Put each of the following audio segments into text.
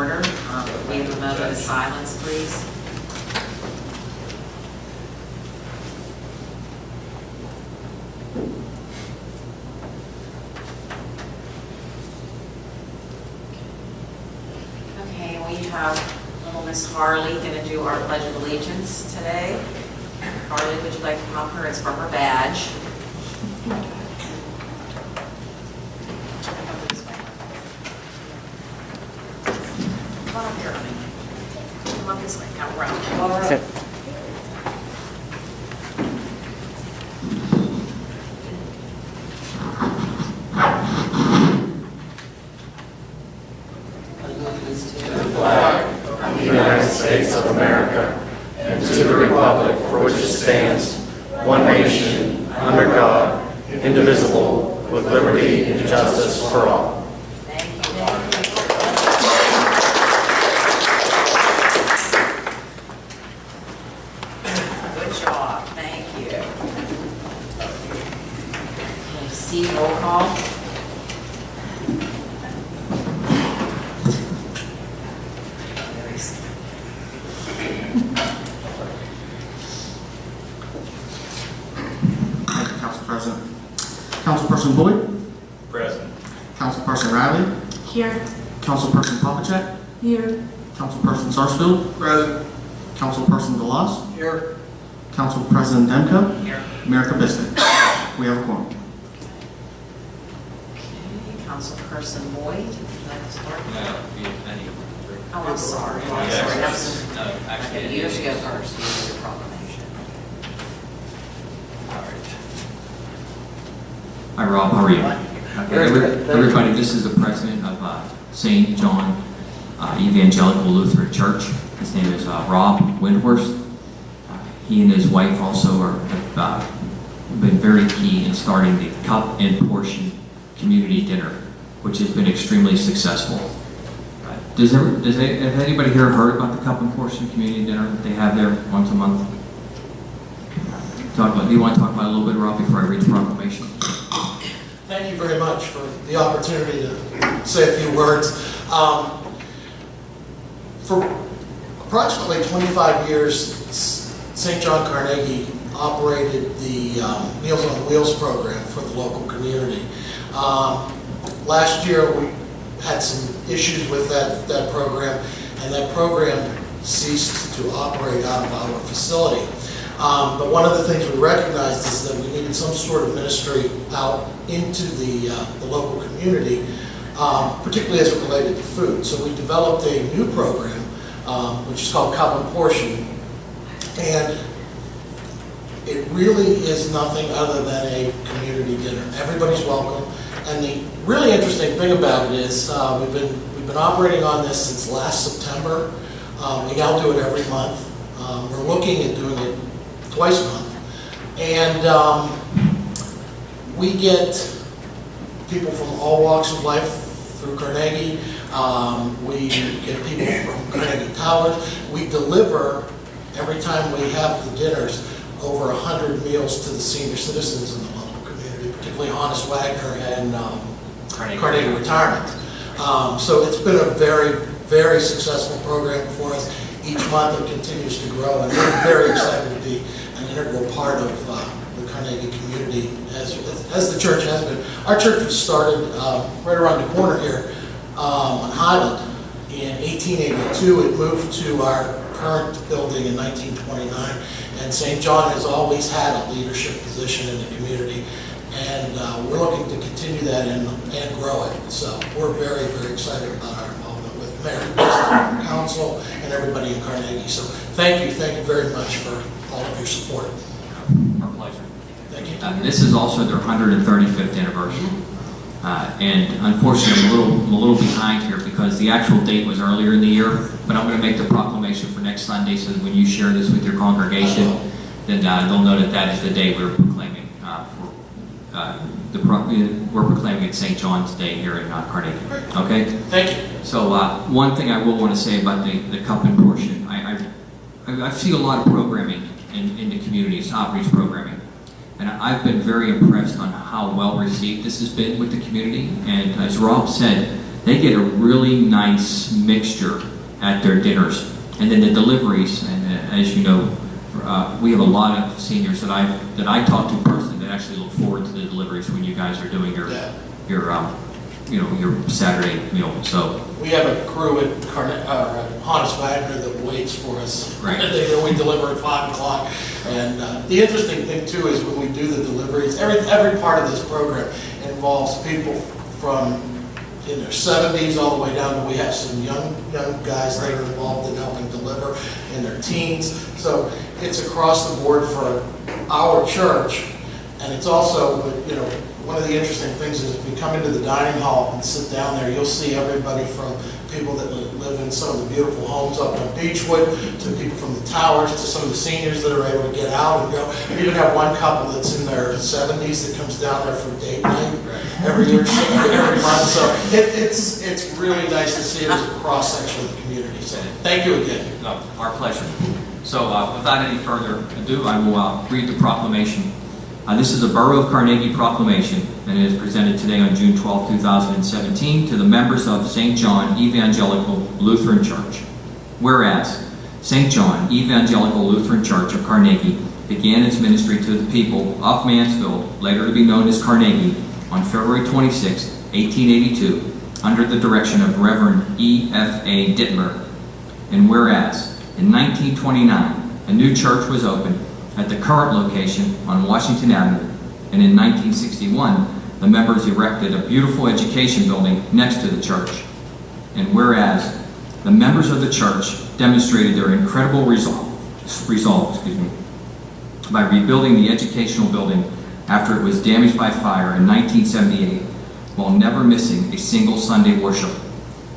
order. We have a moment of silence, please. Okay, we have little Miss Harley going to do our Pledge of Allegiance today. Harley, would you like to come up here? It's from her badge. Come on up here, honey. Come up this way, come around. All right. The United States of America, and to the republic for which it stands, one nation, under God, indivisible, with liberty and justice for all. Thank you. Good job. Thank you. Okay, C, roll call. Council President. Councilperson Boyd? Present. Councilperson Riley? Here. Councilperson Popacek? Here. Councilperson Sarsfield? Present. Councilperson DeLoss? Here. Council President Demko? Here. Mayor Kabistik? We have a quorum. Okay, Councilperson Boyd, would you like to start? Oh, I'm Oh, sorry. I'm Yeah, sorry. yes. No, actually, Okay, you have to go first. You have your proclamation. All right. Hi, Rob. How are you? Very good, thank you. Everybody, this is the president of St. John Evangelical Lutheran Church. His name is Rob Windhorst. He and his wife also have been very key in starting the Cup and Portion Community Dinner, which has been extremely successful. Has anybody here heard about the Cup and Portion Community Dinner that they have there once a month? Do you want to talk about it a little bit, Rob, before I read the proclamation? Thank you very much for the opportunity to say a few words. For approximately 25 years, St. John Carnegie operated the Meals on Wheels program for the local community. Last year, we had some issues with that program, and that program ceased to operate out of our facility. But one of the things we recognized is that we needed some sort of ministry out into the local community, particularly as it related to food. So we developed a new program, which is called Cup and Portion, and it really is nothing other than a community dinner. Everybody's welcome, and the really interesting thing about it is we've been operating on this since last September. We now do it every month. We're looking at doing it twice a month, and we get people from all walks of life through Carnegie. We get people from Carnegie Towers. We deliver, every time we have the dinners, over 100 meals to the senior citizens in the local community, particularly Honest Wagner and Carnegie Retirement. So it's been a very, very successful program for us. Each month it continues to grow, and we're very excited to be an integral part of the Carnegie community as the church has been. Our church was started right around the corner here on Highland in 1882. It moved to our current building in 1929, and St. John has always had a leadership position in the community, and we're looking to continue that and grow it. So we're very, very excited about our involvement with Mayor, Council, and everybody in Carnegie. So thank you very much for all of your support. Our pleasure. Thank you. This is also their 135th anniversary. And unfortunately, I'm a little behind here because the actual date was earlier in the year, but I'm going to make the proclamation for next Sunday so that when you share this with your congregation, then they'll know that that is the day we're proclaiming we're proclaiming it St. John's Day here in Carnegie. Okay? Thank you. So one thing I will want to say about the Cup and Portion, I see a lot of programming in the communities, outreach programming. And I've been very impressed on how well received this has been with the community. And as Rob said, they get a really nice mixture at their dinners. And then the deliveries, and as you know, we have a lot of seniors that I talk to personally that actually look forward to the deliveries when you guys are doing your Saturday meal. So We have a crew at Hannes Wagner that waits for us. Right. We deliver at 5 o'clock. And the interesting thing too is when we do the deliveries, every part of this program involves people from in their 70s all the way down to, we have some young guys that are involved in helping deliver in their teens. So it's across the board for our church. And it's also, one of the interesting things is if you come into the dining hall and sit down there, you'll see everybody from people that live in some of the beautiful homes up on Beechwood, to people from the towers, to some of the seniors that are able to get out and go. We even have one couple that's in their 70s that comes down there for date night every year, every month. So it's really nice to see it as a cross-section of the community. So thank you again. No, our pleasure. So without any further ado, I will read the proclamation. This is a Borough of Carnegie proclamation, and it is presented today on June 12, 2017, to the members of St. John Evangelical Lutheran Church. Whereas St. John Evangelical Lutheran Church of Carnegie began its ministry to the people of Mansfield, later to be known as Carnegie, on February 26, 1882, under the direction of Reverend E.F.A. Dittmer. And whereas in 1929, a new church was opened at the current location on Washington Avenue, and in 1961, the members erected a beautiful education building next to the church. And whereas the members of the church demonstrated their incredible resolve by rebuilding the educational building after it was damaged by fire in 1978, while never missing a single Sunday worship.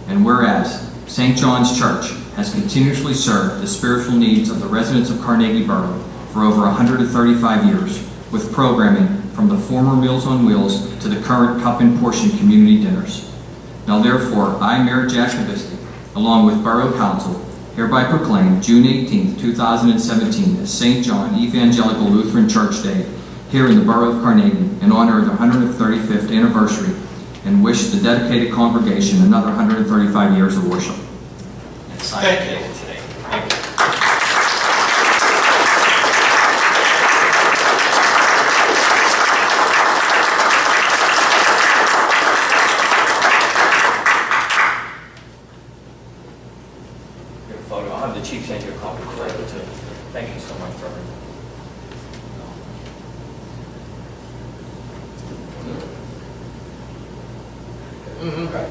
And whereas St. John's Church has continuously served the spiritual needs of the residents of Carnegie Borough for over 135 years, with programming from the former Meals on Wheels to the current Cup and Portion community dinners. Now therefore, I, Mayor Jack Nabisky, along with Borough Council, hereby proclaim June 18, 2017 as St. John Evangelical Lutheran Church Day here in the Borough of Carnegie in honor of the 135th anniversary, and wish the dedicated congregation another 135 years of worship. Thank you. Today. Thank you. Photo. I'll have the chief send you a copy of the photo too. Thank you so much for everything.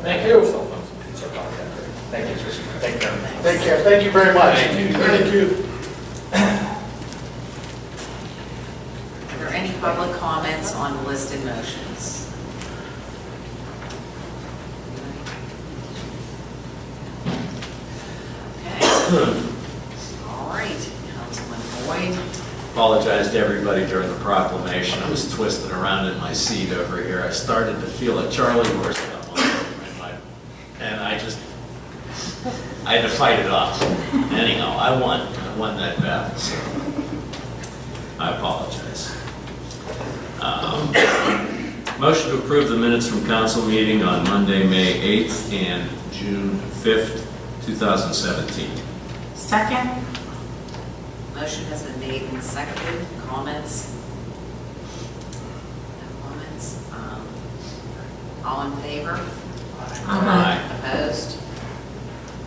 Thank you. Cell phones. Thank you. Take care. Take care. Thank you very much. Thank you. Are there any public comments on the listed motions? Okay. All right, Councilman Boyd. Apologize to everybody during the proclamation. I was twisting around in my seat over here. I started to feel a Charlie horse come on in my, and I had to fight it off. Anyhow, I won that battle, so I apologize. Motion to approve the minutes from council meeting on Monday, May 8th and June 5th, 2017. Second. Motion has been made and seconded. Comments? No comments? All in favor? Aye. Opposed?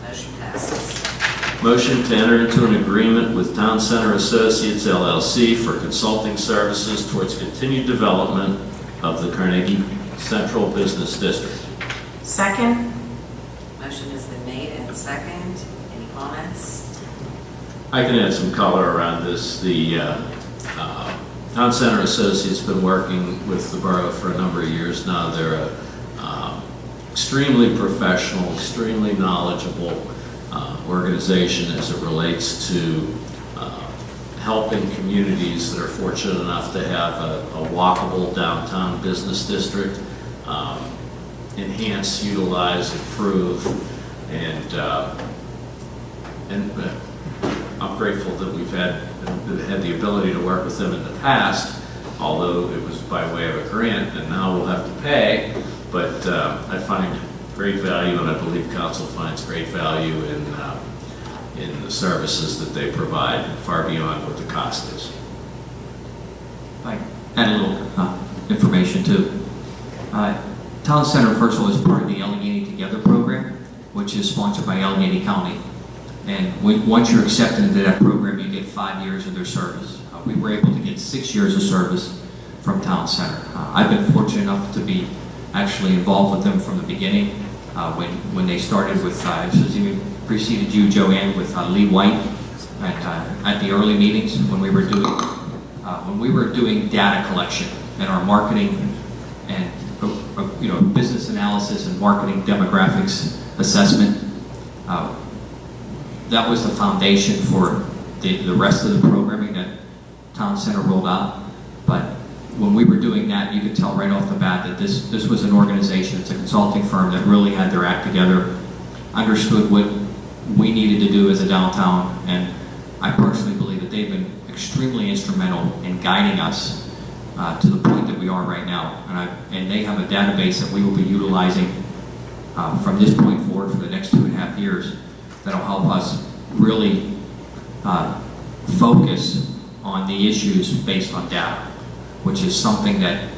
Motion passes. Motion to enter into an agreement with Town Center Associates LLC for consulting services towards continued development of the Carnegie Central Business District. Second. Motion has been made and seconded. Any comments? I can add some color around this. The Town Center Associates been working with the borough for a number of years now. They're a extremely professional, extremely knowledgeable organization as it relates to helping communities that are fortunate enough to have a walkable downtown business district enhance, utilize, improve, and I'm grateful that we've had the ability to work with them in the past, although it was by way of a grant, and now we'll have to pay. But I find great value, and I believe council finds great value in the services that they provide, far beyond what the cost is. I add a little information too. Town Center, first of all, is part of the Allegheny Together program, which is sponsored by Allegheny County. And once you're accepted into that program, you get 5 years of their service. We were able to get 6 years of service from Town Center. I've been fortunate enough to be actually involved with them from the beginning. When they started with, this even preceded you, Joanne, with Lee White at the early meetings when we were doing data collection and our marketing and business analysis and marketing demographics assessment. That was the foundation for the rest of the programming that Town Center rolled out. But when we were doing that, you could tell right off the bat that this was an organization, it's a consulting firm that really had their act together, understood what we needed to do as a downtown, and I personally believe that they've been extremely instrumental in guiding us to the point that we are right now. And they have a database that we will be utilizing from this point forward for the next 2.5 years that'll help us really focus on the issues based on data, which is something that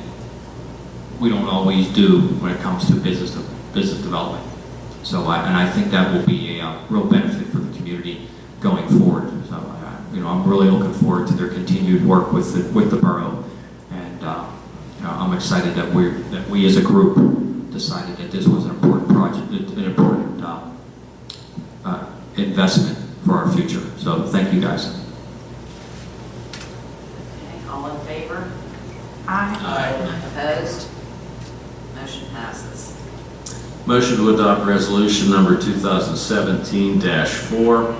we don't always do when it comes to business development. So, I think that will be a real benefit for the community going forward. So, I'm really looking forward to their continued work with the borough, and I'm excited that we as a group decided that this was an important project, an important investment for our future. So, thank you guys. Okay, all in favor? Aye. Opposed? Motion passes. Motion to adopt resolution number 2017-4,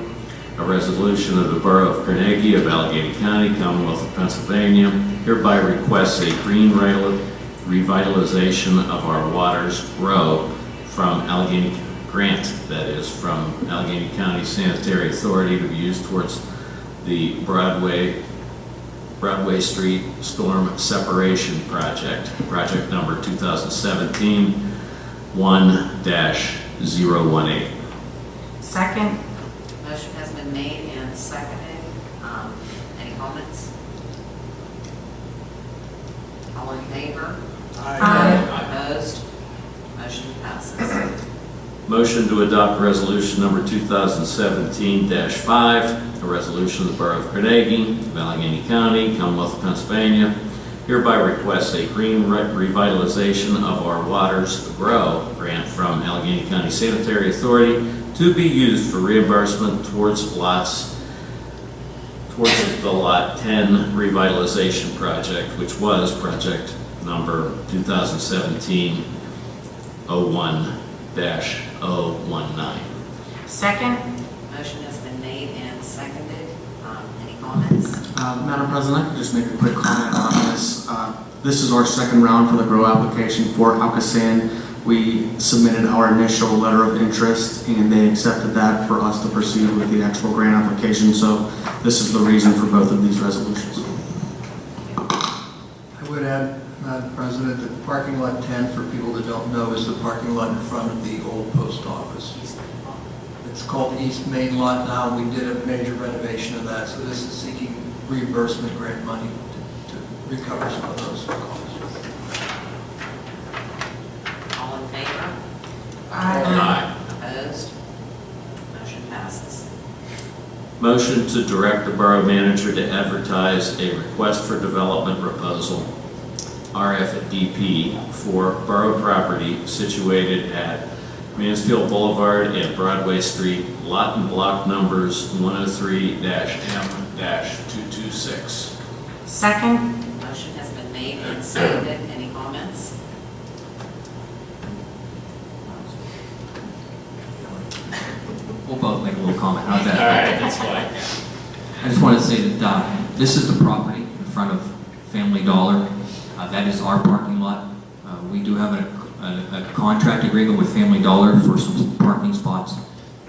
a resolution of the Borough of Carnegie of Allegheny County, Commonwealth of Pennsylvania, hereby requests a green revitalization of our waters Borough from Allegheny grant, that is from Allegheny County Sanitary Authority, to be used towards the Broadway Street Storm Separation Project, project number 2017-1-018. Second. Motion has been made and seconded. Any comments? All in favor? Aye. Opposed? Motion passes. Motion to adopt resolution number 2017-5, a resolution of the Borough of Carnegie, of Allegheny County, Commonwealth of Pennsylvania, hereby requests a green revitalization of our waters Grow grant from Allegheny County Sanitary Authority to be used for reimbursement towards the Lot 10 revitalization project, which was project number 2017-01-019. Second. Motion has been made and seconded. Any comments? Madam President, I could just make a quick comment on this. This is our second round for the GROW application for Alcosan. We submitted our initial letter of interest, and they accepted that for us to proceed with the actual grant application. So this is the reason for both of these resolutions. I would add, Madam President, that parking lot 10, for people that don't know, is the parking lot in front of the old post office. It's called East Main Lot now. We did a major renovation of that, so this is seeking reimbursement grant money to recover some of those costs. All in favor? Aye. Opposed? Motion passes. Motion to direct the borough manager to advertise a request for development proposal, RFDP, for borough property situated at Mansfield Boulevard and Broadway Street, lot and block numbers 103-M-226. Second. Motion has been made and seconded. Any comments? We'll both make a little comment. How's that? All right, that's fine. I just want to say that this is the property in front of Family Dollar. That is our parking lot. We do have a contract agreement with Family Dollar for some parking spots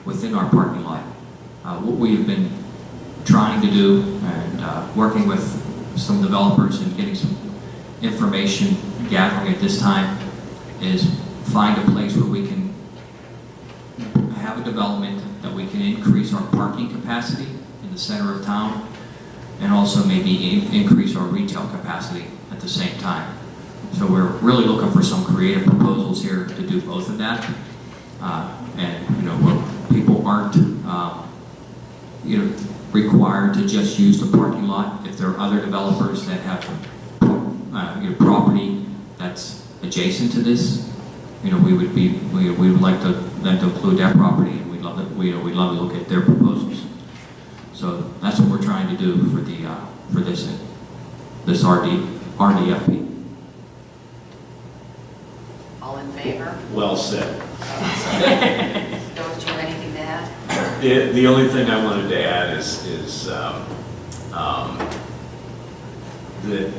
within our parking lot. What we've been trying to do and working with some developers and getting some information gathering at this time is find a place where we can have a development that we can increase our parking capacity in the center of town and also maybe increase our retail capacity at the same time. So we're really looking for some creative proposals here to do both of that. And, you know, where people aren't, required to just use the parking lot. If there are other developers that have, property that's adjacent to this, we would like them to include that property, and we'd love to look at their proposals. So that's what we're trying to do for this RDFP. All in favor? Well said. Don't you have anything to add? The only thing I wanted to add is that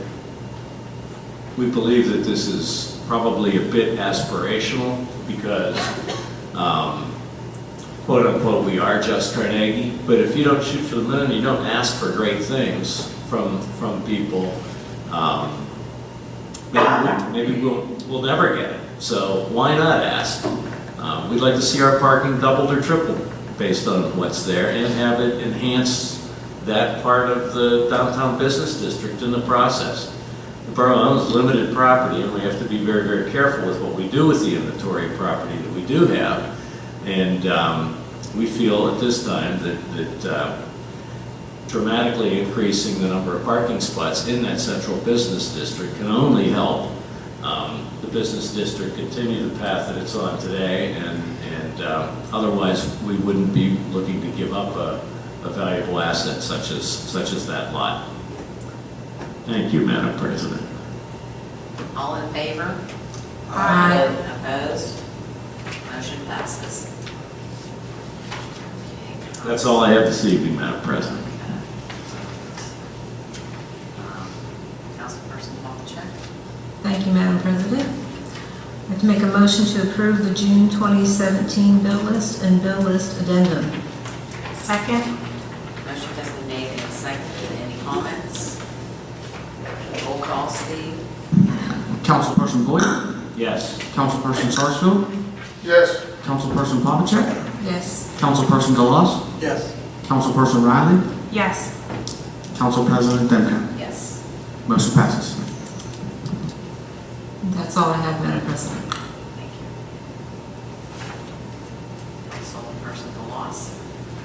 we believe that this is probably a bit aspirational because, quote unquote, we are just Carnegie. But if you don't shoot for the moon, you don't ask for great things from people, maybe we'll never get it. So why not ask? We'd like to see our parking doubled or tripled based on what's there and have it enhance that part of the downtown business district in the process. The borough owns limited property, and we have to be very, very careful with what we do with the inventory of property that we do have. And we feel at this time that dramatically increasing the number of parking spots in that central business district can only help the business district continue the path that it's on today, and otherwise we wouldn't be looking to give up a valuable asset such as that lot. Thank you, Madam President. All in favor? Aye. Opposed? Motion passes. That's all I have this evening, Madam President. Councilperson Walchek. Thank you, Madam President. I'd like to make a motion to approve the June 2017 bill list and bill list addendum. Second. Motion has been made and seconded. Any comments? Roll call, Steve. Councilperson Boyd, Yes. Councilperson Sarsfield, Yes. Councilperson Pavlicek, Yes. Councilperson Delos, Yes. Councilperson Riley, Yes. Council President Demko. Yes. Motion passes. That's all I have, Madam President. Thank you. Councilperson Delos.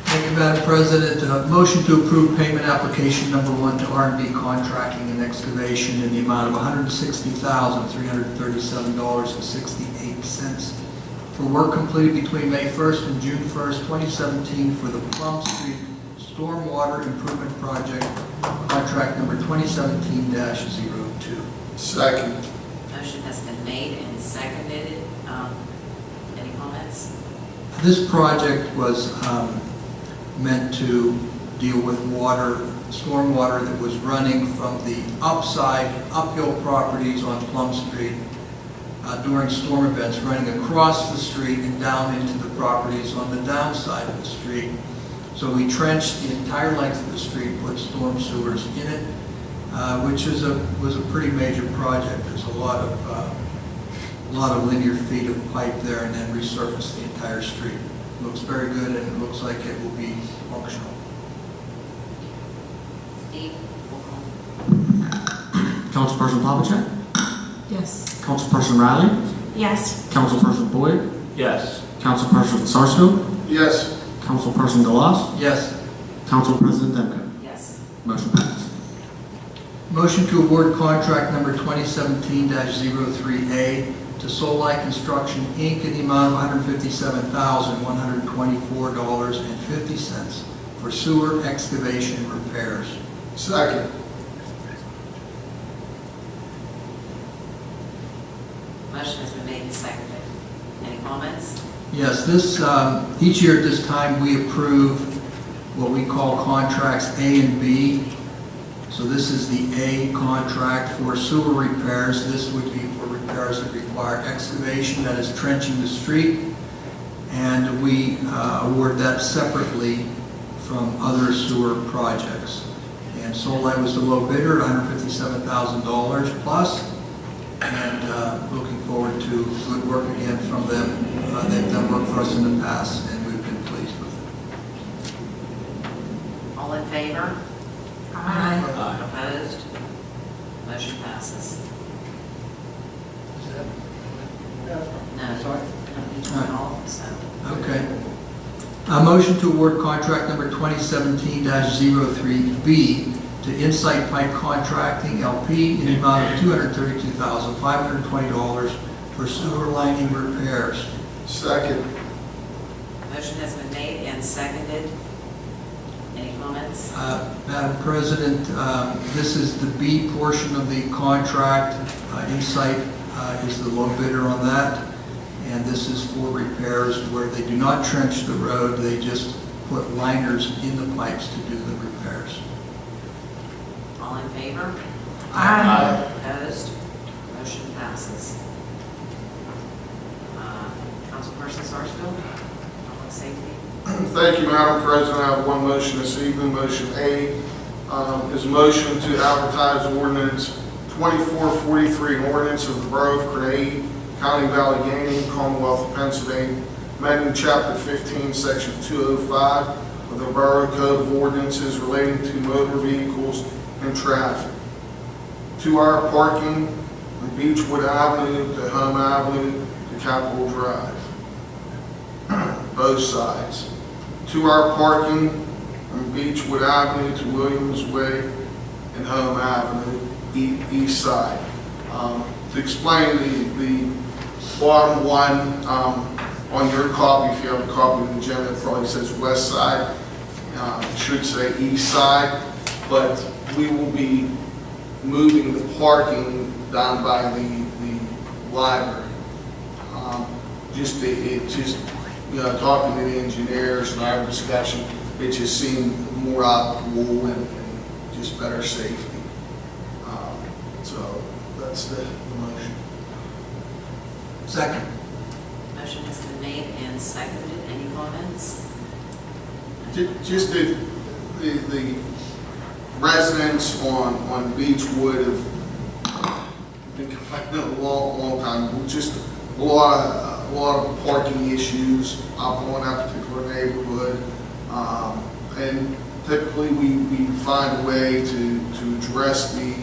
Thank you, Madam President. Motion to approve payment application number 1 to R&D Contracting and Excavation in the amount of $160,337.68 for work completed between May 1st and June 1st, 2017 for the Plum Street Stormwater Improvement Project, contract number 2017-02. Second. Motion has been made and seconded. Any comments? This project was meant to deal with stormwater that was running from the uphill properties on Plum Street during storm events, running across the street and down into the properties on the downside of the street. So we trenched the entire length of the street, put storm sewers in it, which was a pretty major project. There's a lot of linear feet of pipe there, and then resurfaced the entire street. Looks very good, and it looks like it will be functional. Steve, roll call. Councilperson Pavlicek, Yes. Councilperson Riley, Yes. Councilperson Boyd, Yes. Councilperson Sarsfield, Yes. Councilperson Delos, Yes. Council President Demko. Yes. Motion passes. Motion to award contract number 2017-03A to Solai Construction, Inc. in the amount of $157,124.50 for sewer excavation and repairs. Second. Motion has been made and seconded. Any comments? Yes, each year at this time, we approve what we call contracts A and B. So this is the A contract for sewer repairs. This would be for repairs that require excavation, that is trenching the street. And we award that separately from other sewer projects. And Solai was the low bidder at $157,000 plus. And looking forward to good work again from them. They've done work for us in the past, and we'd All in favor? Aye. Opposed? Motion passes. No. Sorry? No, each one all, so. Okay. A motion to award contract number 2017-03B to Insight Pipe Contracting LP in the amount of $232,520 for sewer lining repairs. Second. Motion has been made and seconded. Any comments? Madam President, this is the B portion of the contract. Insight is the low bidder on that, and this is for repairs where they do not trench the road, they just put liners in the pipes to do the repairs. All in favor? Aye. Opposed? Motion passes. Councilperson Sarsfield, public safety. Thank you, Madam President. I have one motion this evening. Motion A is a motion to advertise ordinance 2443, an ordinance of the Borough of Carnegie, County of Allegheny, Commonwealth of Pennsylvania, amending Chapter 15, Section 205 of the Borough Code of Ordinances relating to motor vehicles and traffic. 2-hour parking from Beechwood Avenue to Home Avenue to Capitol Drive. Both sides. 2-hour parking from Beechwood Avenue to Williams Way and Home Avenue, east side. To explain the bottom one, on your copy, if you have a copy of the agenda, it probably says west side. It should say east side, but we will be moving the parking down by the library. Talking to the engineers and our discussion, it just seemed more optimal and just better safety. So that's the motion. Second. Motion has been made and seconded. Any comments? Just the residents on Beechwood have been complaining a long time. Just a lot of parking issues up on that particular neighborhood. And typically we find a way to address the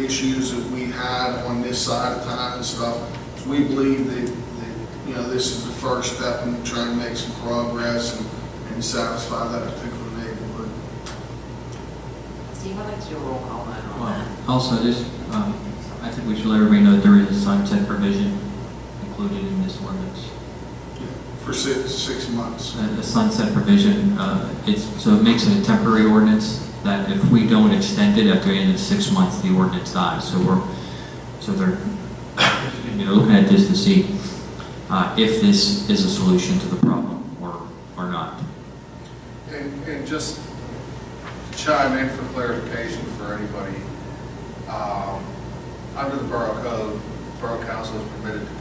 issues that we had on this side of town and stuff. So we believe that this is the first step in trying to make some progress and satisfy that particular neighborhood. Steve, I'd like to do a roll call vote on Well, that. also, just, I think we should let everybody know that there is a sunset provision included in this ordinance. For 6 months. The sunset provision, so it makes it a temporary ordinance that if we don't extend it after the end of 6 months, the ordinance dies. So they're looking at this to see if this is a solution to the problem or not. And just to chime in for clarification for anybody, under the Borough Code, Borough Council is permitted to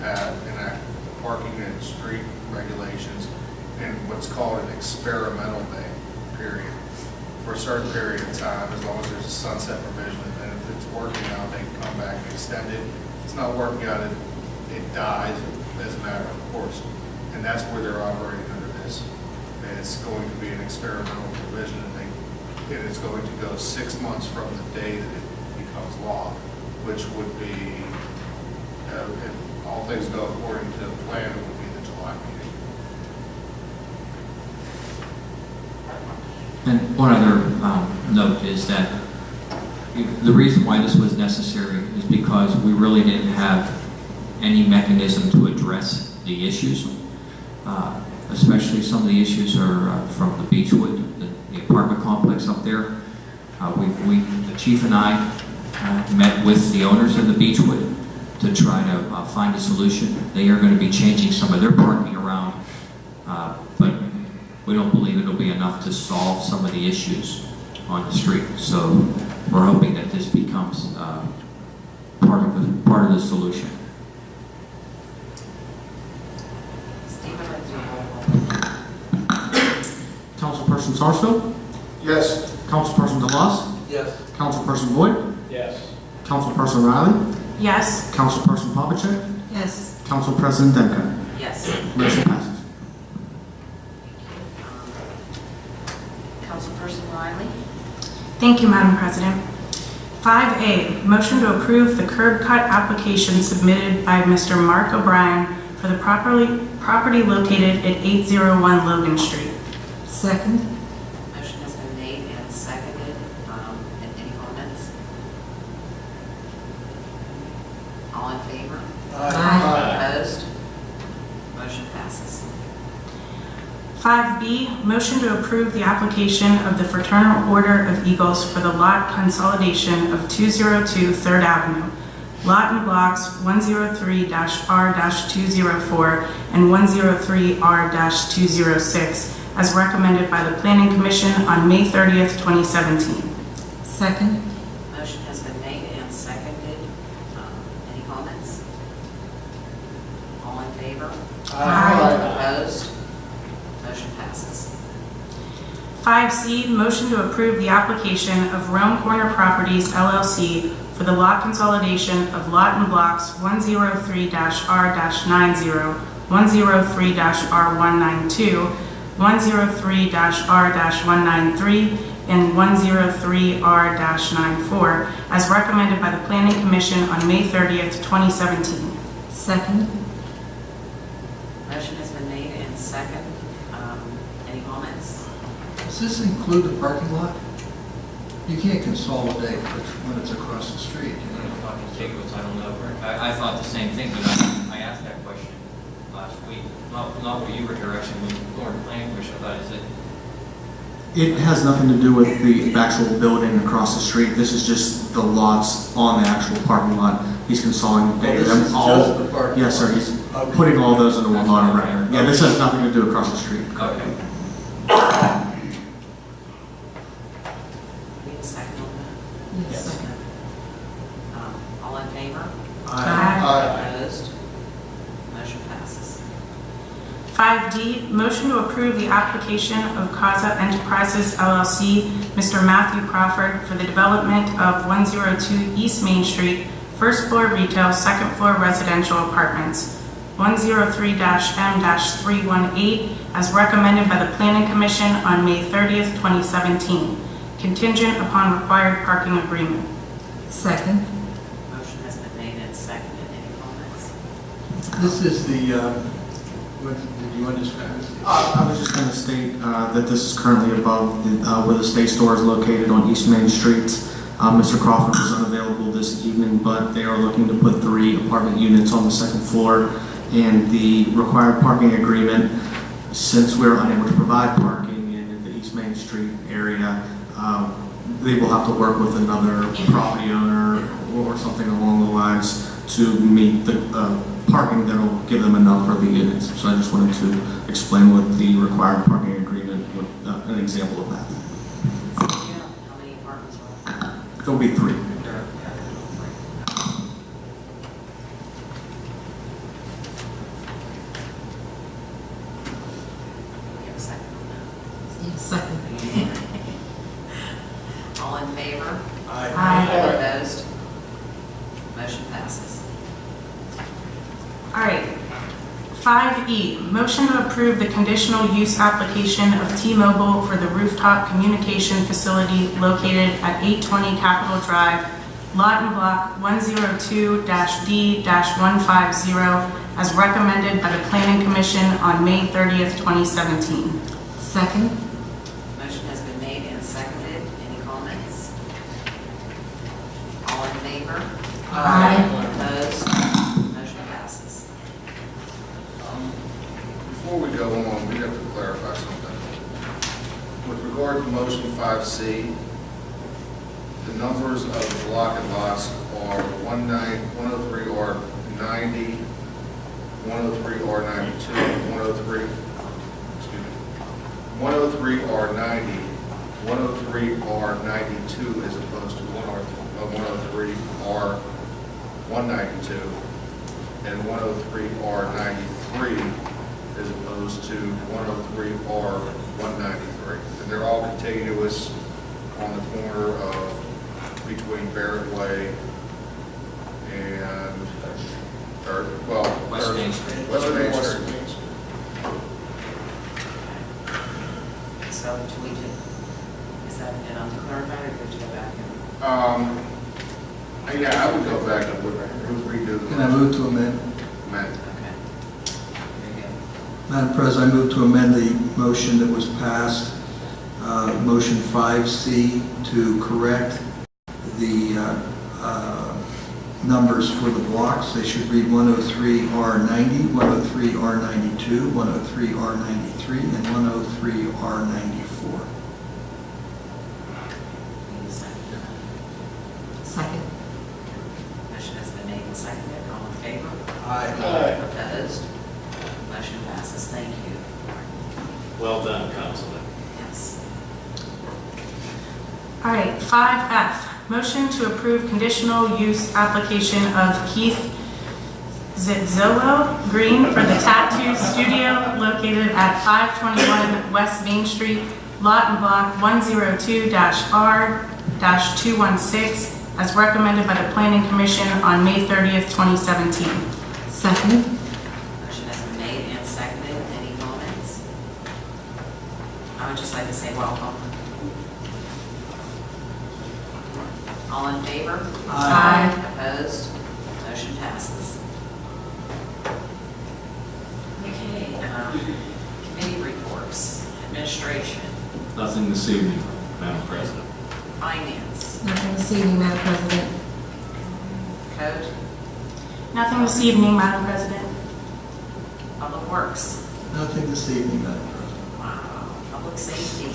enact parking and street regulations in what's called an experimental day period for a certain period of time, as long as there's a sunset provision. And then if it's working out, they can come back and extend it. If it's not working out, it dies as a matter of course. And that's where they're operating under this. And it's going to be an experimental provision, and it's going to go 6 months from the day that it becomes law, which would be, if all things go according to plan, it would be the July meeting. And one other note is that the reason why this was necessary is because we really didn't have any mechanism to address the issues. Especially some of the issues are from the Beechwood, the apartment complex up there. The chief and I met with the owners of the Beechwood to try to find a solution. They are going to be changing some of their parking around, but we don't believe it'll be enough to solve some of the issues on the street. So we're hoping that this becomes part of the solution. Steve, I'd like to do a roll call. Councilperson Sarsfield? Yes. Councilperson DeLoss? Yes. Councilperson Boyd? Yes. Councilperson Riley? Yes. Councilperson Pavlicek? Yes. Council President Demko? Yes. Motion passes. Councilperson Riley? Thank you, Madam President. 5A, motion to approve the curb cut application submitted by Mr. Mark O'Brien for the property located at 801 Logan Street. Second. Motion has been made and seconded. Any comments? All in favor? Aye. Opposed? Motion passes. 5B, motion to approve the application of the Fraternal Order of Eagles for the lot consolidation of 202 3rd Avenue, lot and blocks 103-R-204 and 103-R-206, as recommended by the Planning Commission on May 30th, 2017. Second. Motion has been made and seconded. Any comments? All in favor? Opposed? Motion passes. 5C, motion to approve the application of Rome Corner Properties LLC for the lot consolidation of lot and blocks 103-R-90, 103-R192, 103-R-193, and 103-R-94, as recommended by the Planning Commission on May 30th, 2017. Second. Motion has been made and seconded. Any comments? Does this include the parking lot? You can't consolidate when it's across the street. I don't know. I thought the same thing, but I asked that question last week. Not what you were here, actually, when you were planning commission. I thought, is it? It has nothing to do with the actual building across the street. This is just the lots on the actual parking lot. He's consolidating This is them all. just the parking Yes, sir. lot. He's putting all those into one lot of record. Yeah, this has nothing to do across the street. Okay. We have a second on that? Yes. Second. All in favor? Aye. Opposed? Motion passes. 5D, motion to approve the application of Casa Enterprises LLC, Mr. Matthew Crawford, for the development of 102 East Main Street, first floor retail, second floor residential apartments, 103-M-318, as recommended by the Planning Commission on May 30th, 2017, contingent upon required parking agreement. Second. Motion has been made and seconded. Any comments? This is the, did you understand? I was just going to state that this is currently above where the State Store is located on East Main Street. Mr. Crawford is unavailable this evening, but they are looking to put 3 apartment units on the second floor. And the required parking agreement, since we're unable to provide parking in the East Main Street area, they will have to work with another property owner or something along the lines to meet the parking that will give them enough for the units. So I just wanted to explain what the required parking agreement, an example of that. How many apartments are there? There'll be 3. We have a second on that. Second. All in favor? Aye. Opposed? Motion passes. All right. 5E, motion to approve the conditional use application of T-Mobile for the rooftop communication facility located at 820 Capitol Drive, lot and block 102-D-150, as recommended by the Planning Commission on May 30th, 2017. Second. Motion has been made and seconded. Any comments? All in favor? Aye. Opposed? Motion passes. Before we go on, we have to clarify something. With regard to motion 5C, the numbers of the block and lots are 103R90, 103R92, 103R90, 103R92 as opposed to 103R192, and 103R93 as opposed to 103R193. And they're all contiguous on the corner of between Barrett Way and West Main Street. West Main Street. So do we do, Is that an unclarified, or would you go back and? Yeah, I would go back and redo the Can I move to amend? amendment. Okay. Very good. Madam President, I move to amend the motion that was passed, motion 5C, to correct the numbers for the blocks. They should read 103R90, 103R92, 103R93, and 103R94. Need a second for that? Second. Motion has been made and seconded. All in favor? Aye. Opposed? Motion passes. Thank you. Well done, Councilman. Yes. All right, 5F, motion to approve conditional use application of Keith Zitzillo Green for the tattoo studio located at 521 West Main Street, lot and block 102-R-216, as recommended by the Planning Commission on May 30th, 2017. Second. Motion has been made and seconded. Any comments? I would just like to say welcome. All in favor? Aye. Opposed? Motion passes. Okay, committee reports, administration, Nothing this evening, Madam President. finance, Nothing this evening, Madam President. code, Nothing this evening, Madam President. public works, Nothing this evening, Madam President. wow, public safety,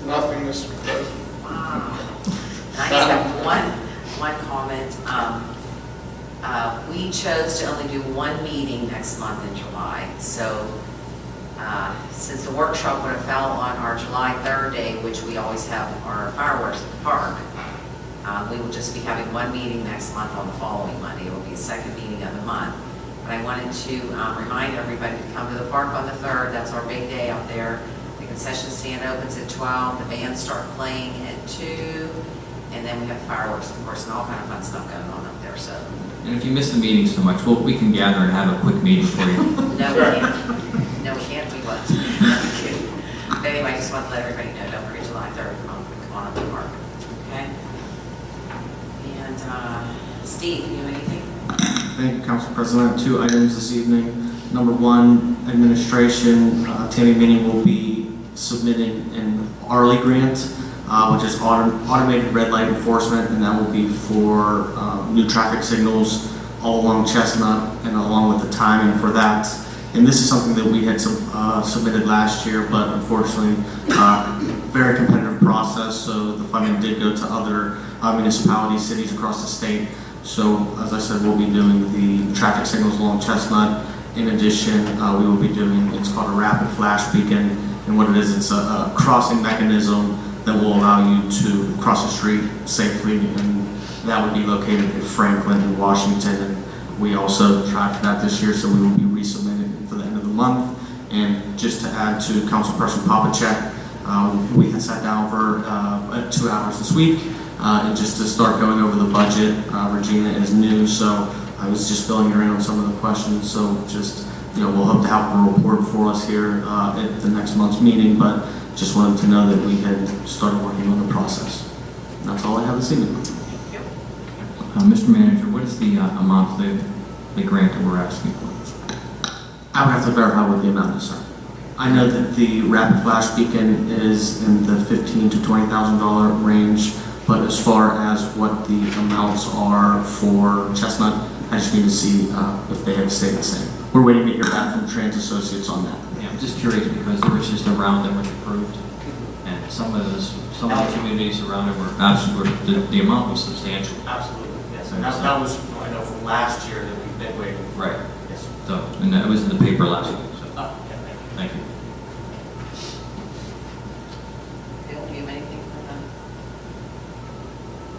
Nothing, Mr. President. wow. And I just have one comment. We chose to only do one meeting next month in July, so since the workshop would have fell on our July 3rd day, which we always have our fireworks at the park, we will just be having one meeting next month on the following Monday. It will be the second meeting of the month. But I wanted to remind everybody to come to the park on the 3rd. That's our big day out there. The concession stand opens at 12, the bands start playing at 2, and then we have fireworks, of course, and all kind of fun stuff going on up there, so. And if you miss the meeting so much, we can gather and have a quick meeting for you. No, we can't. No, we can't, we won't. But anyway, I just want to let everybody know, don't forget July 3rd, come on up to the park, okay? And Steve, you have anything? Thank you, Council President. 2 items this evening. Number 1, administration. Tammy Minnie will be submitting an ARLI grant, which is automated red light enforcement, and that will be for new traffic signals all along Chestnut and along with the timing for that. And this is something that we had submitted last year, but unfortunately, very competitive process, so the funding did go to other municipalities, cities across the state. So, as I said, we'll be doing the traffic signals along Chestnut. In addition, we will be doing, it's called a rapid flash beacon, and what it is, it's a crossing mechanism that will allow you to cross the street safely, and that would be located in Franklin and Washington. And we also tried for that this year, so we will be resubmitting for the end of the month. And just to add to Councilperson Popacek, we had sat down for 2 hours this week, and just to start going over the budget. Regina is new, so I was just filling her in on some of the questions. So just, we'll hope to have a report for us here at the next month's meeting, but just wanted to know that we had started working on the process. And that's all I have this evening. Mr. Manager, what is the amount of the grant that we're asking for? I would have to verify what the amount is, sir. I know that the rapid flash beacon is in the $15,000 to $20,000 range, but as far as what the amounts are for Chestnut, I just need to see if they have stayed the same. We're waiting to hear back from Trans Associates on that. Yeah, I'm just curious because there was just a round that was approved, and some of the communities around it were absolutely, the amount was substantial. Absolutely, yes. And that was, I know, from last year that we've been waiting for. Right. Yes. So, and that was in the paper last week, so, Yeah, thank you. thank you. Bill, do you have anything for them?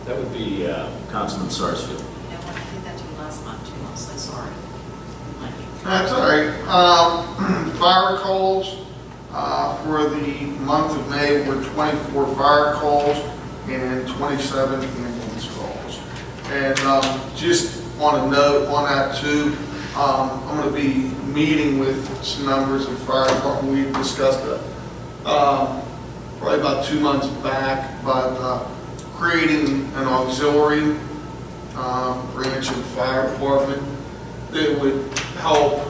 That would be Councilman Sarsfield. You know what, I did that to you last month too, I'm so sorry. That's all right. Fire calls for the month of May were 24 fire calls and 27 ambulance calls. And just want to note on that too, I'm going to be meeting with some members of the fire department. We discussed probably about 2 months back, but creating an auxiliary branch of the fire department that would help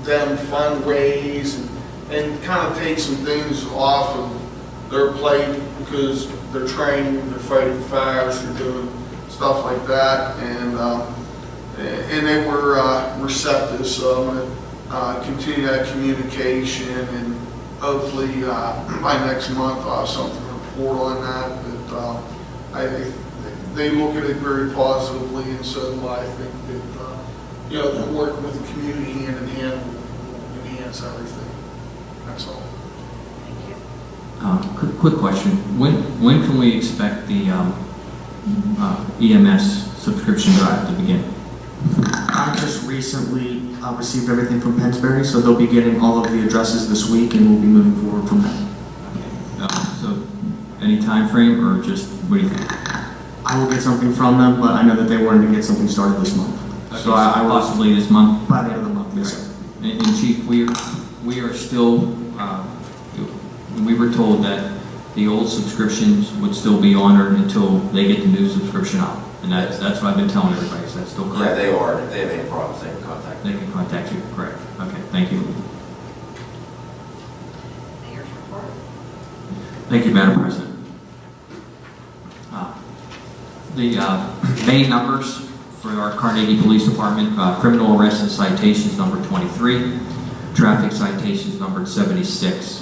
them fundraise and kind of take some things off of their plate because they're training, they're fighting fires, they're doing stuff like that, and they were receptive. So I'm going to continue that communication, and hopefully by next month I'll have something to report on that. But they look at it very positively, and so do I think that them working with the community hand in hand will enhance everything. That's all. Quick question. When can we expect the EMS subscription drive to begin? I just recently received everything from Pennsbury, so they'll be getting all of the addresses this week, and we'll be moving forward from there. So, any time frame, or just what do you think? I will get something from them, but I know that they wanted to get something started this month. Okay, So I will, possibly this month. by the end of the month, yes, sir. And Chief, we are still. We were told that the old subscriptions would still be honored until they get the new subscription out, and that's what I've been telling everybody. Is that still correct? Yeah, they are. If they have any problems, they can contact me. They can contact you. Correct. Okay. Thank you. Mayor's report. Thank you, Madam President. The main numbers for our Carnegie Police Department: criminal arrests and citations number 23, traffic citations numbered 76.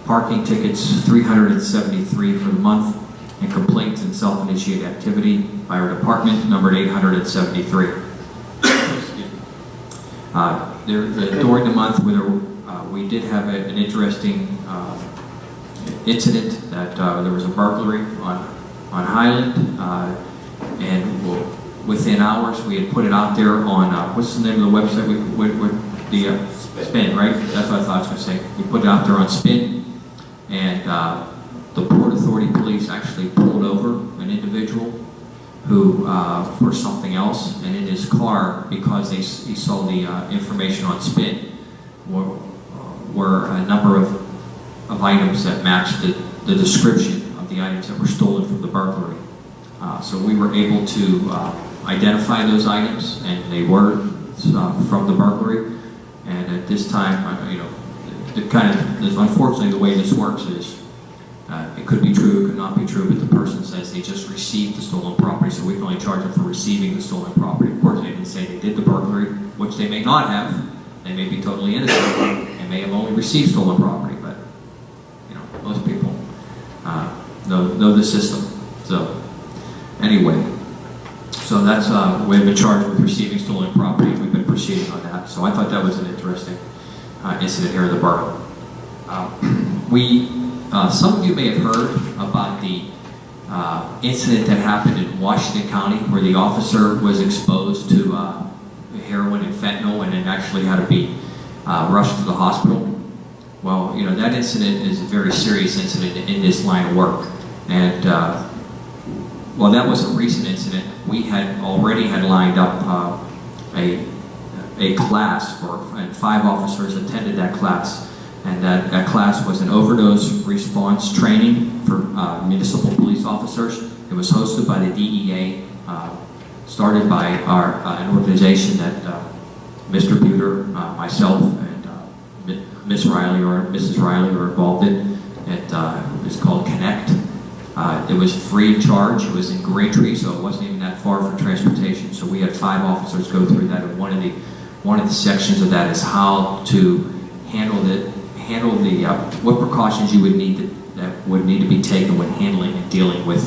Parking tickets, 373 for the month, and complaints and self-initiated activity by our department, numbered 873. During the month, we did have an interesting incident that there was a burglary on Highland, and within hours, we had put it out there on, what's the name of the website? Spin, right? That's what I thought I was going to say. We put it out there on Spin. And the Port Authority Police actually pulled over an individual who, for something else, and in his car, because he saw the information on Spin, were a number of items that matched the description of the items that were stolen from the burglary. So we were able to identify those items, and they were from the burglary. And at this time, unfortunately, the way this works is it could be true, it could not be true, but the person says they just received the stolen property, so we can only charge them for receiving the stolen property. Of course, they didn't say they did the burglary, which they may not have. They may be totally innocent and may have only received stolen property, but most people know the system. So anyway, so that's we've been charged with receiving stolen property. We've been proceeding on that. So I thought that was an interesting incident here in the borough. Some of you may have heard about the incident that happened in Washington County where the officer was exposed to heroin and fentanyl and then actually had to be rushed to the hospital. Well, that incident is a very serious incident in this line of work. And while that was a recent incident, we had already lined up a class and 5 officers attended that class. And that class was an overdose response training for municipal police officers. It was hosted by the DEA, started by an organization that Mr. Buter, myself, and Ms. Riley or Mrs. Riley were involved in. It's called Connect. It was free of charge. It was in Braintree, so it wasn't even that far for transportation. So we had 5 officers go through that, and one of the sections of that is how to handle what precautions you would need to be taken when handling and dealing with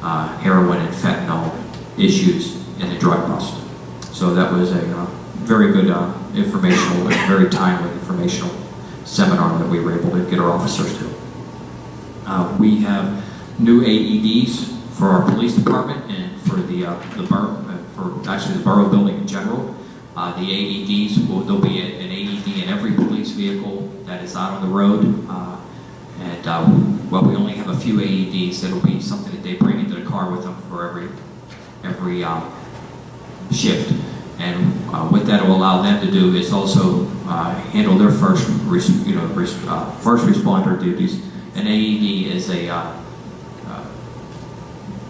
heroin and fentanyl issues in the drug bust. So that was a very good informational, very timely informational seminar that we were able to get our officers to. We have new AEDs for our police department and for the borough, for actually the borough building in general. The AEDs, there'll be an AED in every police vehicle that is out on the road. Well, we only have a few AEDs. That'll be something that they bring into the car with them for every shift. And what that will allow them to do is also handle their first responder duties An AED is a,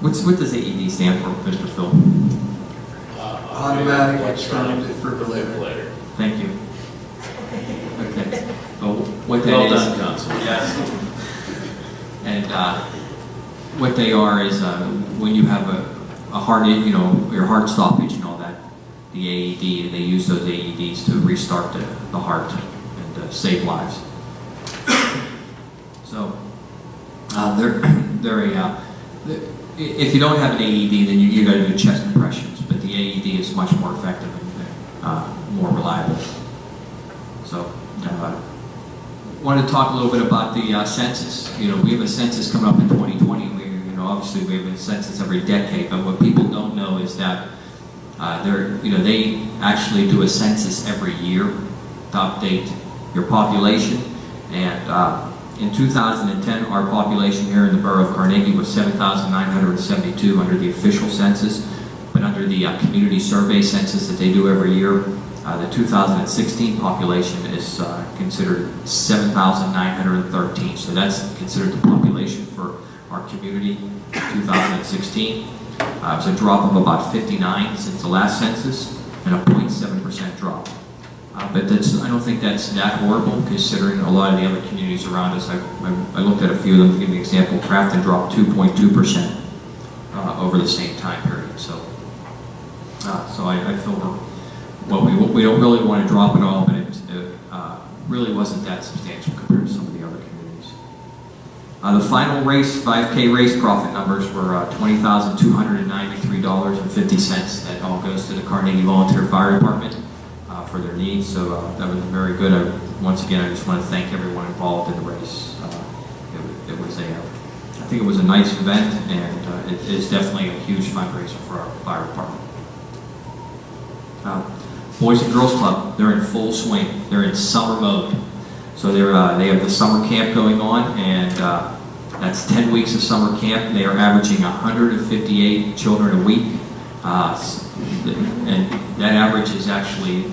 what does AED stand for, Mr. Phil? Automatic external defibrillator. Thank you. Okay. Well, what that Well is. done, Councilman. Yes. And what they are is when you have a heart, your heart stoppage and all that, the AED, and they use those AEDs to restart the heart and save lives. So they're if you don't have an AED, then you got to do chest compressions, but the AED is much more effective and more reliable. So wanted to talk a little bit about the census. We have a census coming up in 2020. Obviously we have a census every decade, but what people don't know is that they actually do a census every year to update your population. And in 2010, our population here in the Borough of Carnegie was 7,972 under the official census, but under the community survey census that they do every year, the 2016 population is considered 7,913. So that's considered the population for our community in 2016. It's a drop of about 59 since the last census, and a 0.7% drop. But I don't think that's that horrible, considering a lot of the other communities around us. I looked at a few of them. To give you an example, Crafton dropped 2.2% over the same time period. So I feel we don't really want to drop it all, but it really wasn't that substantial compared to some of the other communities. The final race, 5K race profit numbers were $20,293.50. That all goes to the Carnegie Volunteer Fire Department for their needs. So that was very good. Once again, I just want to thank everyone involved in the race. It was I think it was a nice event, and it is definitely a huge fundraiser for our fire department. Boys and Girls Club, they're in full swing. They're in summer mode. So they have the summer camp going on, and that's 10 weeks of summer camp. They are averaging 158 children a week. And that average is actually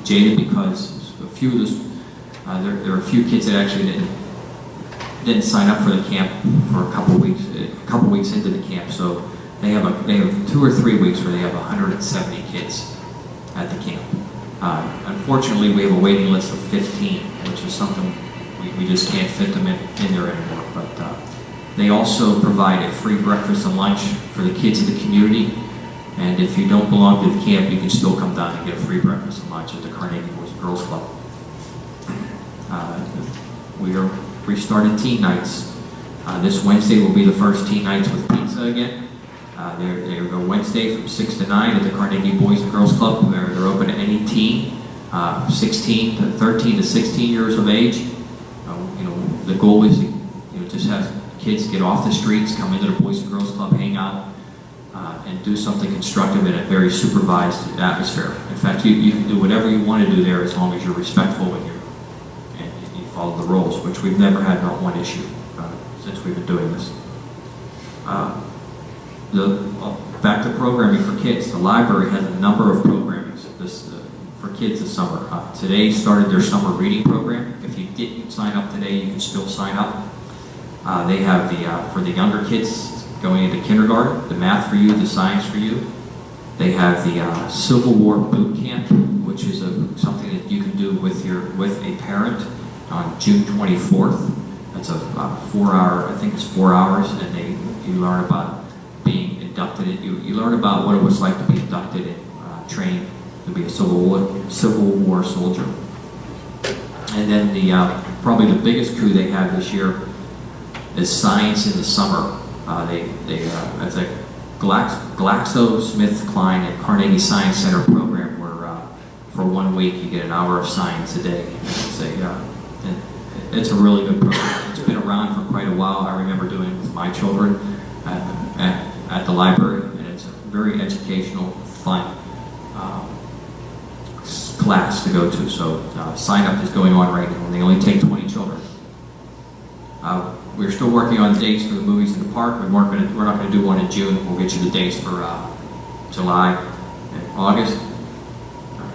jaded because a few of those, there are a few kids that actually didn't sign up for the camp for a couple weeks into the camp. So they have 2 or 3 weeks where they have 170 kids at the camp. Unfortunately, we have a waiting list of 15, which is something we just can't fit them in there anymore. But they also provide a free breakfast and lunch for the kids in the community. And if you don't belong to the camp, you can still come down and get a free breakfast and lunch at the Carnegie Boys and Girls Club. We are restarting teen nights. This Wednesday will be the first teen nights with pizza again. They go Wednesday from 6 to 9 at the Carnegie Boys and Girls Club. They're open to any teen, 13 to 16 years of age. The goal is to just have kids get off the streets, come into the Boys and Girls Club, hang out, and do something constructive in a very supervised atmosphere. In fact, you can do whatever you want to do there as long as you're respectful and you follow the rules, which we've never had not one issue since we've been doing this. Back to programming for kids. The library has a number of programmings for kids this summer. Today started their summer reading program. If you didn't sign up today, you can still sign up. They have for the younger kids going into kindergarten, the math for you, the science for you. They have the Civil War boot camp, which is something that you can do with a parent on June 24th. That's a 4-hour, I think it's 4 hours, and you learn about being inducted. You learn about what it was like to be inducted and trained to be a Civil War soldier. And then probably the biggest coup they have this year is Science in the Summer. It's a GlaxoSmithKline and Carnegie Science Center program where for 1 week you get an hour of science a day. It's a really good program. It's been around for quite a while. I remember doing it with my children at the library, and it's a very educational, fun class to go to. So sign up is going on right now, and they only take 20 children. We're still working on dates for the movies in the park. We're not going to do one in June. We'll get you the dates for July and August.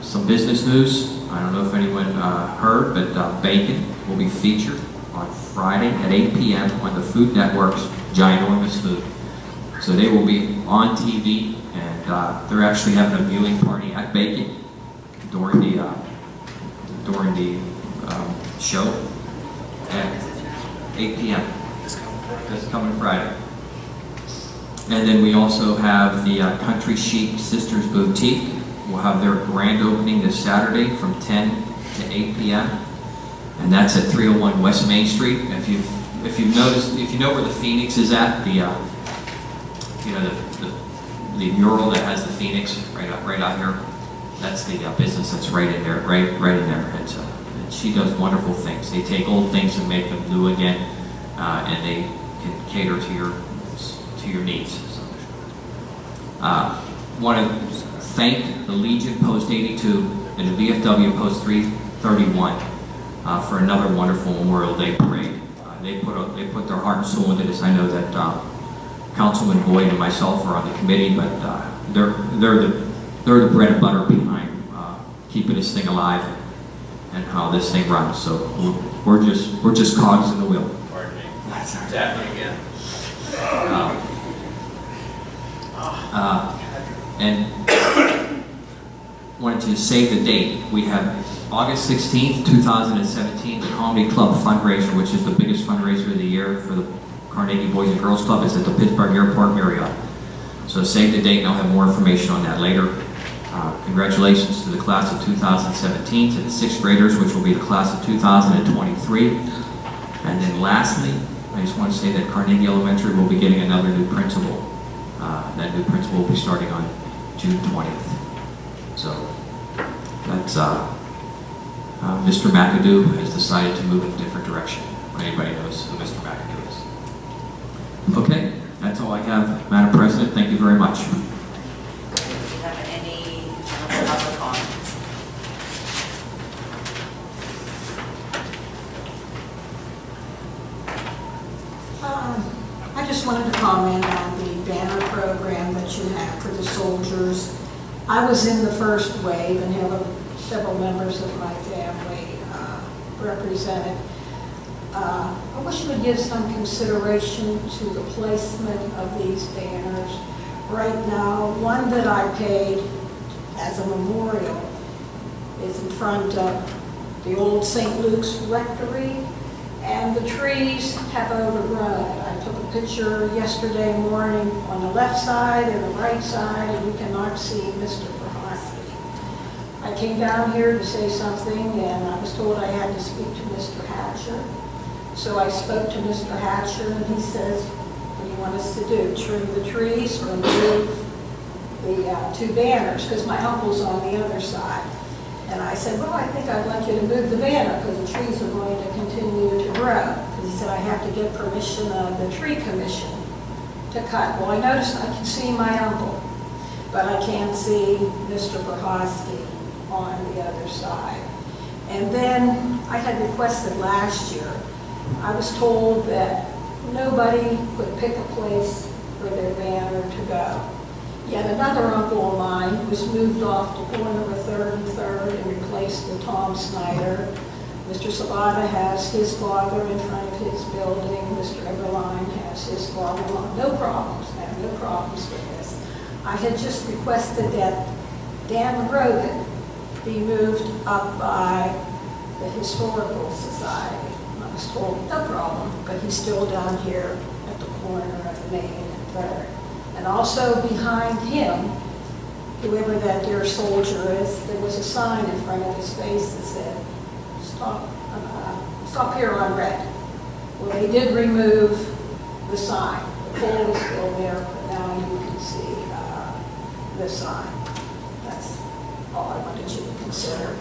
Some business news. I don't know if anyone heard, but bacon will be featured on Friday at 8 p.m. on the Food Network's Ginormous Food. So they will be on TV, and they're actually having a viewing party at Bacon during the show at 8 p.m. This coming Friday. And then we also have the Country Chic Sisters Boutique. We'll have their grand opening this Saturday from 10 to 8 p.m. And that's at 301 West Main Street. If you've noticed, if you know where the Phoenix is at, the mural that has the Phoenix right out here, that's the business that's right in there, right in there. And she does wonderful things. They take old things and make them new again, and they can cater to your needs. So, want to thank the Legion Post 82 and the VFW Post 331 for another wonderful Memorial Day parade. They put their heart and soul into this. I know that Councilman Boyd and myself are on the committee, but they're the bread and butter behind keeping this thing alive and how this thing runs. So we're just cogs in the wheel. Pardon me. That's all right. Tap me again. And wanted to save the date. We have August 16th, 2017, the Comedy Club fundraiser, which is the biggest fundraiser of the year for the Carnegie Boys and Girls Club, is at the Pittsburgh Airport Marriott. So save the date, and I'll have more information on that later. Congratulations to the class of 2017, to the 6th graders, which will be the class of 2023. And then lastly, I just want to say that Carnegie Elementary will be getting another new principal. That new principal will be starting on June 20th. So that's Mr. McAdoo has decided to move in a different direction. Anybody knows who Mr. McAdoo is? Okay, that's all I have, Madam President. Thank you very much. Do you have any public comments? I just wanted to comment on the banner program that you have for the soldiers. I was in the first wave and have several members of my family represented. I wish you would give some consideration to the placement of these banners. Right now, one that I paid as a memorial is in front of the old St. Luke's Rectory, and the trees have overgrown it. I took a picture yesterday morning on the left side and the right side, and you cannot see Mr. Prohaski. I came down here to say something, and I was told I had to speak to Mr. Hatcher. So I spoke to Mr. Hatcher, and he says, what do you want us to do? Trim the trees or move the two banners? Because my uncle's on the other side. And I said, well, I think I'd like you to move the banner because the trees are going to continue to grow. Because he said, I have to get permission of the tree commission to cut. Well, I noticed I can see my uncle, but I can't see Mr. Prohaski on the other side. And then I had requested last year, I was told that nobody could pick a place for their banner to go. Yet another uncle of mine was moved off the corner of 3rd and 3rd and replaced with Tom Snyder. Mr. Sabata has his father in front of his building. Mr. Eberline has his father. No problems. I have no problems with this. I had just requested that Dan Rogan be moved up by the Historical Society. I was told, no problem, but he's still down here at the corner of Main and 3rd. And also behind him, whoever that dear soldier is, there was a sign in front of his face that said, stop here on red. Well, they did remove the sign. The pole is still there, but now you can see the sign. That's all I wanted you to consider,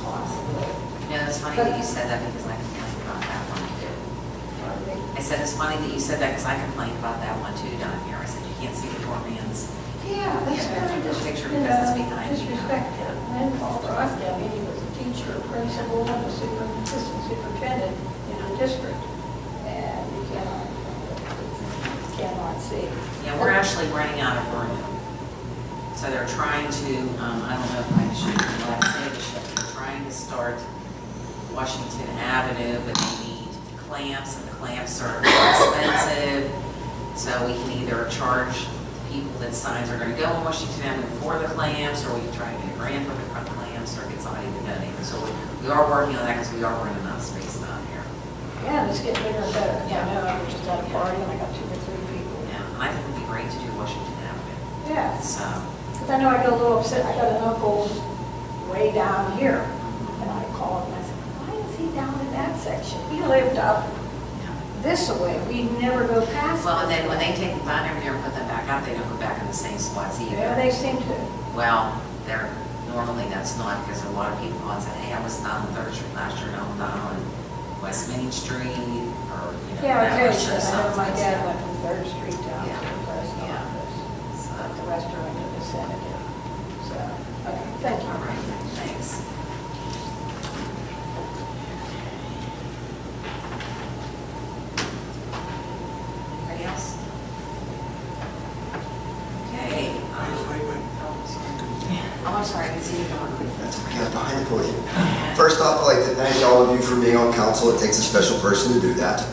possibly. You know, it's funny that you said that because I complained about that one too. I said, it's funny that you said that because I complained about that one too down here. I said, you can't see the poor man's. Yeah, that's Yeah, very that's a picture you because it's know, behind you. disrespectful. And Paul Roski, I mean, he was a teacher, a principal, and a assistant superintendent in our district. And you cannot see. Yeah, we're actually running out of room. So they're trying to, I don't know if I should say this, they're trying to start Washington Avenue, but they need clamps, and the clamps are more expensive. So we can either charge people that signs are gonna go on Washington Avenue for the clamps, or we can try to get a grant for the clamps, or get somebody to donate them. So we are working on that, because we are running out of space down here. Yeah, it's getting bigger and better. Yeah. I know, I was just at a party and I got 2 or 3 people. Yeah, and I think it'd be great to do Washington Avenue. Yeah, So, because I know I get a little upset. I got an uncle way down here. And I called him and I said, why is he down in that section? He lived up this way. We never go past. well, and then when they take the vine every year and put them back out, they don't go back in the same spots either. Yeah, they seem to. Well, normally that's not, because a lot of people call and say, hey, I was not on 3rd Street last year, no, I'm not on West Main Street, or, you know, Yeah, whatever. occasionally. So I know my something's- dad went from 3rd Street down Yeah. to the post Yeah. office, So, up the restaurant in the vicinity. So, okay, thank you. all right, thanks. Anybody else? Okay. Oh, I'm sorry, I can see you going. That's okay, I'm behind for you. First off, I'd like to thank all of you for being on council. It takes a special person to do that.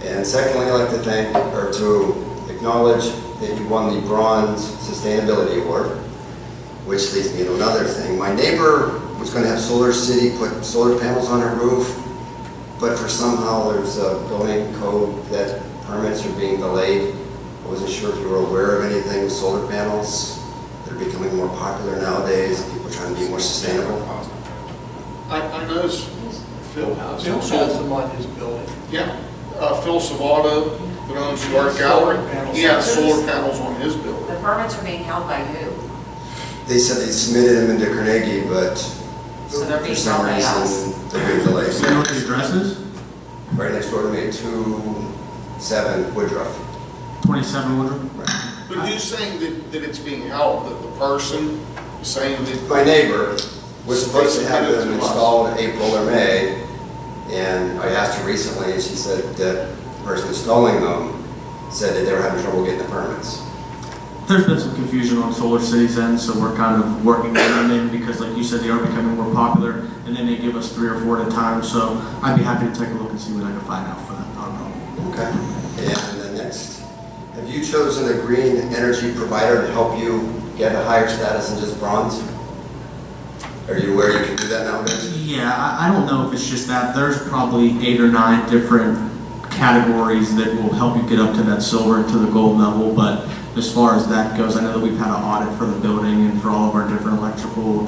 And secondly, I'd like to thank, or to acknowledge that you won the Bronze Sustainability Award, which leads me to another thing. My neighbor was going to have Solar City put solar panels on her roof, but for somehow there's a building code that permits are being delayed. I wasn't sure if you were aware of anything with solar panels. They're becoming more popular nowadays. People are trying to be more sustainable. I noticed Phil Phil has them on his building. Yeah, Phil Savato, that owns the art gallery, he has solar panels on his building. The permits are being held by who? They said they submitted them into Carnegie, but So they're for being some held by us? reason they're being delayed. Do you know what the address is? Right next door to me, 27 Woodruff. 27 Woodruff? But who's saying that it's being held, that the person is saying that? My neighbor was supposed to have them installed in April or May, and I asked her recently, and she said that the person installing them said that they were having trouble getting the permits. There's been some confusion on Solar City's end, so we're kind of working around them because, like you said, they are becoming more popular, and then they give us 3 or 4 at a time. So I'd be happy to take a look and see what I can find out for that. Not a problem. Okay. And then next, have you chosen a green energy provider to help you get a higher status than just bronze? Are you aware you can do that nowadays? Yeah, I don't know if it's just that. There's probably 8 or 9 different categories that will help you get up to that silver, to the gold level. But as far as that goes, I know that we've had an audit for the building and for all of our different electrical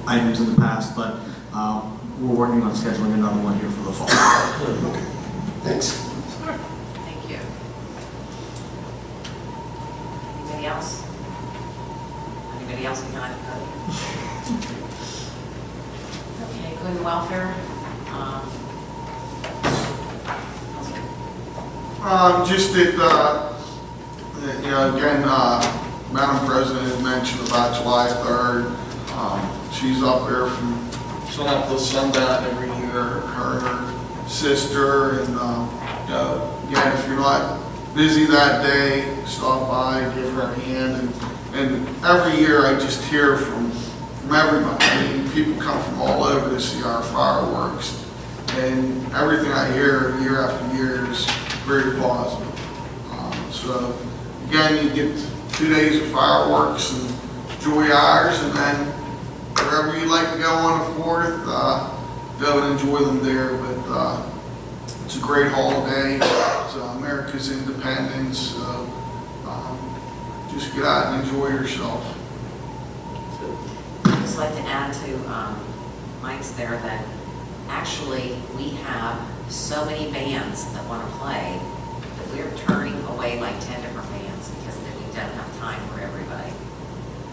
items in the past. But we're working on scheduling another one here for the fall. Okay. Thanks. Thank you. Anybody else? Anybody else behind the podium? Okay, good and welfare. Just that, again, Madam President had mentioned about July 3rd. She's up there from sun up till sundown every year, her and her sister. And, again, if you're not busy that day, stop by, give her a hand. And every year I just hear from everybody. I mean, people come from all over to see our fireworks. And everything I hear year after year is very positive. So again, you get 2 days of fireworks and enjoy ours, and then wherever you'd like to go on the 4th, go and enjoy them there. But it's a great holiday. It's America's independence. So just get out and enjoy yourself. I'd just like to add to Mike's there that actually we have so many bands that want to play that we're turning away like 10 different bands because we don't have time for everybody.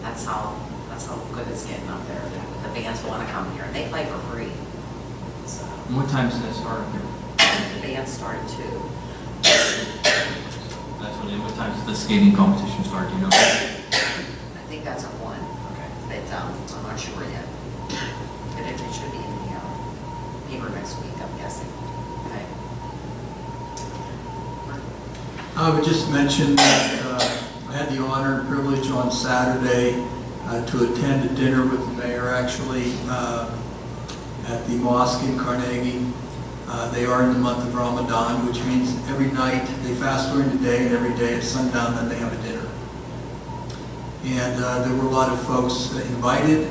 That's how good it's getting up there. The bands want to come here and they play for free. So And what time does that start up here? the bands start at 2. That's what time does the skating competition start, do you know? I think that's at 1. Okay. But I'm not sure yet. But it should be in the paper next week, I'm guessing. Okay. I would just mention that I had the honor and privilege on Saturday to attend a dinner with the mayor, actually, at the mosque in Carnegie. They are in the month of Ramadan, which means every night they fast during the day, and every day at sundown, then they have a dinner. And there were a lot of folks invited,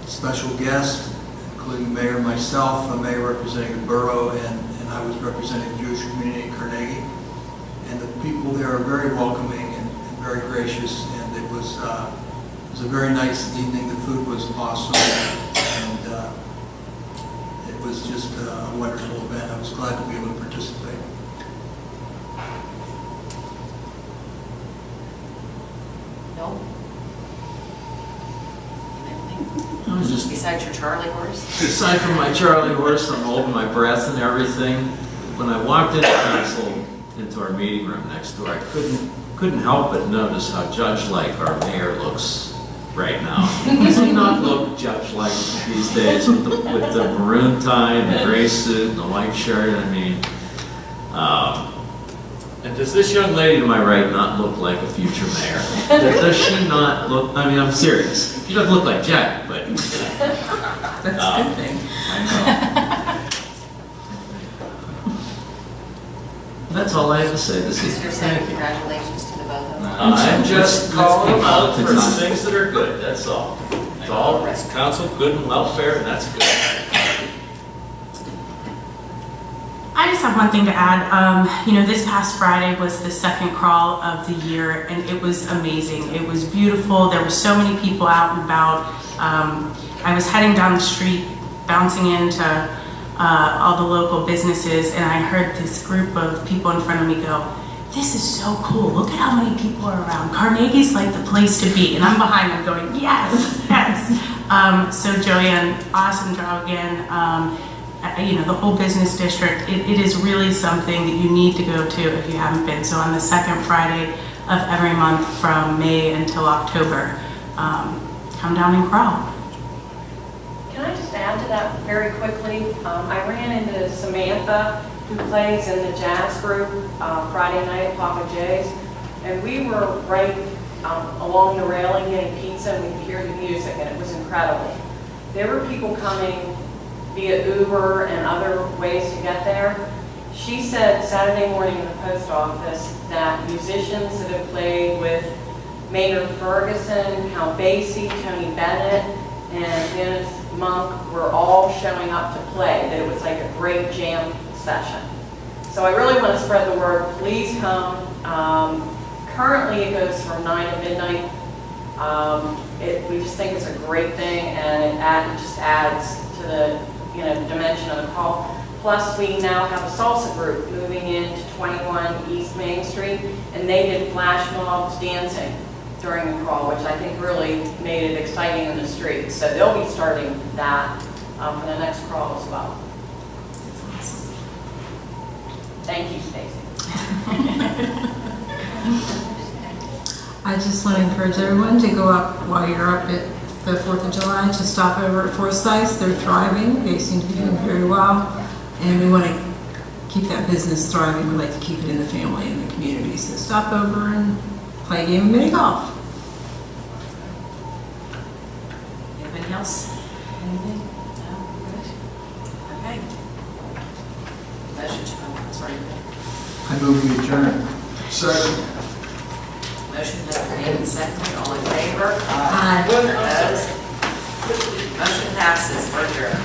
special guests, including Mayor and myself, a mayor representing the borough, and I was representing the Jewish community in Carnegie. And the people there are very welcoming and very gracious, and it was a very nice evening. The food was awesome, and it was just a wonderful event. I was glad to be able to participate. No? I was just, Besides your Charlie horse? aside from my Charlie horse, I'm holding my breath and everything. When I walked into council, into our meeting room next door, I couldn't help but notice how judge-like our mayor looks right now. Does he not look judge-like these days with the maroon tie and the gray suit and the white shirt? I mean, and does this young lady to my right not look like a future mayor? Does she not look, I mean, I'm serious. She doesn't look like Jack, but. That's a good thing. I know. That's all I have to say this You're evening. saying congratulations to the both of them? I'm just calling them out for Politics on. things that are good, that's all. It's all, it's council, good and welfare, and that's good. I just have one thing to add. This past Friday was the second crawl of the year, and it was amazing. It was beautiful. There were so many people out and about. I was heading down the street, bouncing into all the local businesses, and I heard this group of people in front of me go, "This is so cool. Look at how many people are around. Carnegie's like the place to be." And I'm behind them going, "Yes, yes." So Joanne, awesome job again. The whole business district, it is really something that you need to go to if you haven't been. So on the second Friday of every month from May until October, come down and crawl. Can I just add to that very quickly? I ran into Samantha, who plays in the jazz group Friday night at Papa J's, and we were right along the railing getting pizza, and we could hear the music, and it was incredible. There were people coming via Uber and other ways to get there. She said Saturday morning in the post office that musicians that have played with Maynard Ferguson, Count Basie, Tony Bennett, and Dennis Monk were all showing up to play, that it was like a great jam session. So I really want to spread the word. Please come. Currently it goes from 9 to midnight. We just think it's a great thing, and it just adds to the dimension of the call. Plus, we now have a salsa group moving into 21 East Main Street, and they did flash mobs dancing during the crawl, which I think really made it exciting in the street. So they'll be starting that for the next crawl as well. Thank you, Stacy. I just want to encourage everyone to go up while you're up at the 4th of July to stop over at Forsyth's. They're thriving. They seem to be doing very well. And we want to keep that business thriving. We like to keep it in the family and the community. So stop over and play a game of mini golf. Anybody else? Anything? No? Good? Okay. Motion to, sorry. I move we adjourn. Second. Motion made and seconded. All in favor? Aye. Opposed? Motion passes. We're adjourned.